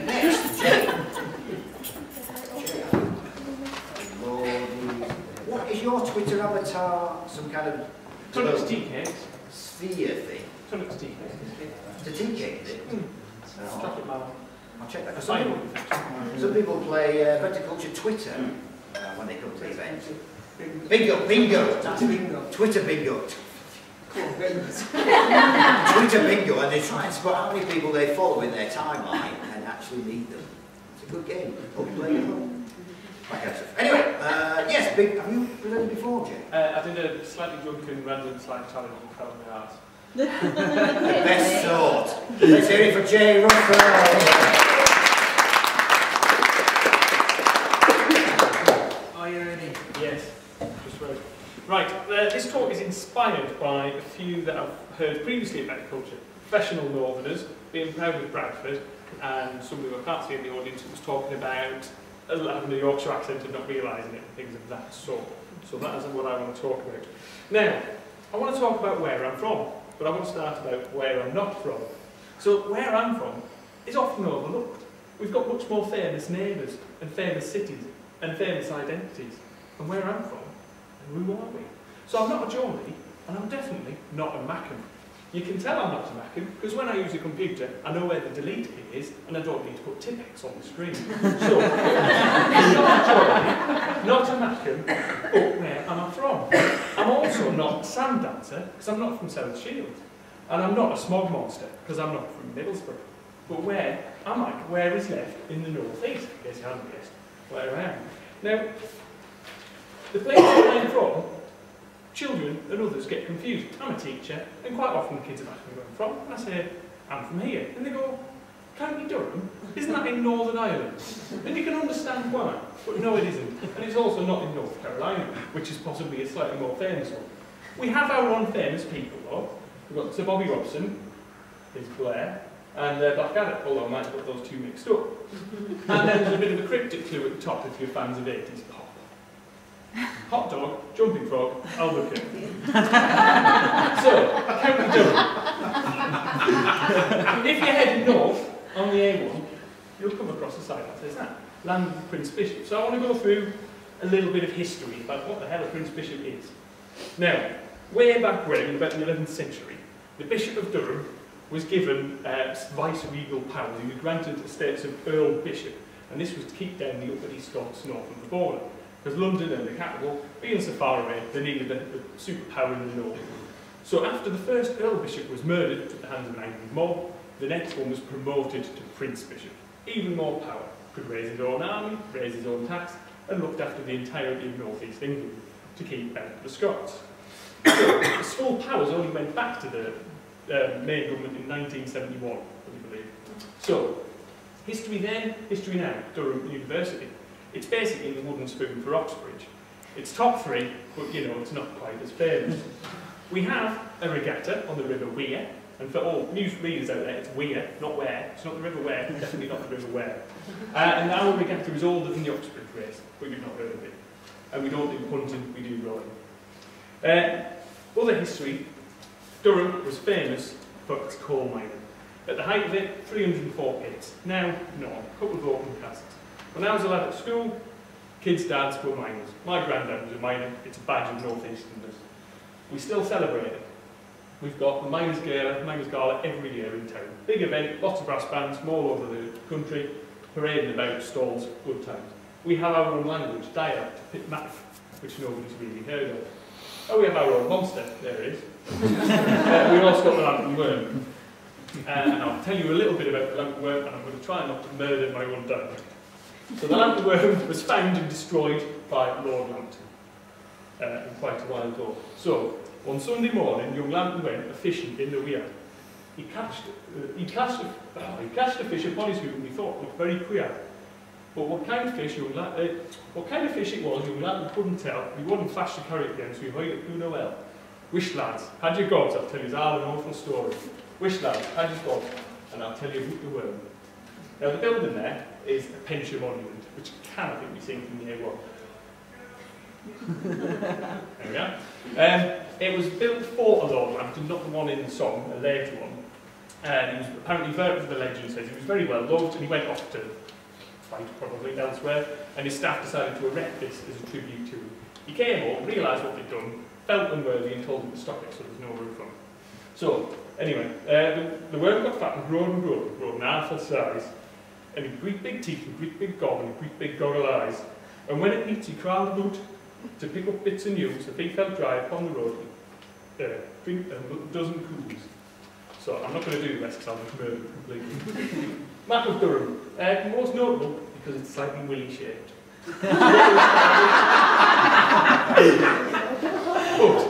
Next, Jay. What is your Twitter avatar? Some kind of Tunnocks tea cakes. Sphere thing? Tunnocks tea cakes. It's a tea cake, is it? Chocolate melon. I'll check that. Some people play BettaKultcha Twitter when they come to the event. Bingo! Twitter bingo. Twitter bingo, and they try and spot how many people they follow in their timeline and actually meet them. It's a good game. Hope you play it well. Anyway, yes, have you presented before, Jay? I did a slightly drunken random slide challenge and fell on my arse. The best sort. Let's hear it for Jay Rufford. Are you ready? Yes, just right. Right, this talk is inspired by a few that I've heard previously about BettaKultcha. Professional Northerners, being proud of Bradford, and somebody who I can't see in the audience who was talking about having a Yorkshire accent and not realising it, and things of that sort. So that is what I want to talk about. Now, I want to talk about where I'm from, but I want to start about where I'm not from. So where I'm from is often overlooked. We've got much more famous neighbours and famous cities and famous identities. And where I'm from, and who are we? So I'm not a Geordie, and I'm definitely not a Mackem. You can tell I'm not a Mackem because when I use a computer, I know where the delete key is, and I don't need to put Tipex on the screen. So, not a Geordie, not a Mackem, but where am I from? I'm also not a sand dancer because I'm not from South Shields, and I'm not a smog monster because I'm not from Middlesbrough. But where am I? Where is left in the north east? I guess you haven't guessed where I am. Now, the place where I'm from, children and others get confused. I'm a teacher, and quite often the kids are asking where I'm from, and I say, I'm from here. And they go, County Durham? Isn't that in Northern Ireland? And you can understand why, but no it isn't. And it's also not in North Carolina, which is possibly a slightly more famous one. We have our own famous people though. We've got Sir Bobby Robson, his Blair, and Blackadder, although I might have got those two mixed up. And then there's a bit of a cryptic clue at the top if you're fans of 80s pop. Hot dog, jumping frog, Albuquerque. So, County Durham. If you're heading north on the A1, you'll come across a sign that says that, land of Prince Bishop. So I want to go through a little bit of history about what the hell a Prince Bishop is. Now, way back when, in about the 11th century, the Bishop of Durham was given vice-regal powers. He was granted the status of Earl Bishop, and this was to keep down the uppity Scots north of the border. Because London and the capital, being so far away, they needed a superpower in the north. So after the first Earl Bishop was murdered at the hands of an angry mob, the next one was promoted to Prince Bishop. Even more power. Could raise his own army, raise his own tax, and looked after the entirety of North East England to keep out the Scots. So his full powers only went back to the main government in 1971, would you believe. So, history then, history now, Durham University. It's basically the wooden spoon for Oxbridge. It's top three, but you know, it's not quite as famous. We have a regatta on the River Wear, and for all news readers out there, it's Wear, not Ware. It's not the River Wear, definitely not the River Wear. And our regatta is older than the Oxbridge race, but you've not heard of it. And we don't do punting, we do rowing. Other history, Durham was famous for its coal mining. At the height of it, 304 pits. Now, no, a couple of open casts. When I was a lad at school, kids' dads were miners. My granddad was a miner. It's a badge of North Easterners. We still celebrate it. We've got the Miners' Gala every year in town. Big event, lots of brass bands from all over the country, parading about, stalls, good times. We have our own language, dialect, Pit Math, which nobody's really heard of. Oh, we have our own monster, there it is. We've also got the Lantern Worm. And I'll tell you a little bit about the Lantern Worm, and I'm going to try not to murder my own dad. So the Lantern Worm was found and destroyed by Lord Lambton quite a while ago. So, one Sunday morning, young Lambton went fishing in the Weir. He catched a fish upon his hook and he thought looked very queer. But what kind of fish it was, young Lambton couldn't tell. He wouldn't flash the carrot again, so he hid it who know well. Wish lads, had your gods, I'll tell you all an awful story. Wish lads, had your gods, and I'll tell you who the worm. Now the building there is a pension monument, which cannot be seen from the A1. There we are. It was built for a Lord Lambton, not the one in the song, a later one. And he was apparently the legend says he was very well loved, and he went off to fight probably elsewhere, and his staff decided to erect this as a tribute to him. He came home, realised what they'd done, felt unworthy, and told them to stop it, so there's no room for him. So, anyway, the worm got fat and grown an awful size, and he had great big teeth, and great big gob, and great big goggle eyes. And when it eats, he crawled about to pick up bits of news. If he felt dry upon the road, drink a dozen coos. So I'm not going to do the rest because I'll just murder it completely. Map of Durham. Most notable because it's slightly willy shaped. But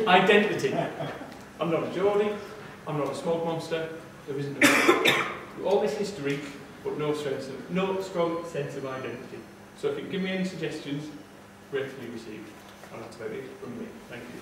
identity. I'm not a Geordie, I'm not a smoke monster, there isn't all this history, but no strong sense of identity. So if you can give me any suggestions, gratefully received. And that's about it from me. Thank you.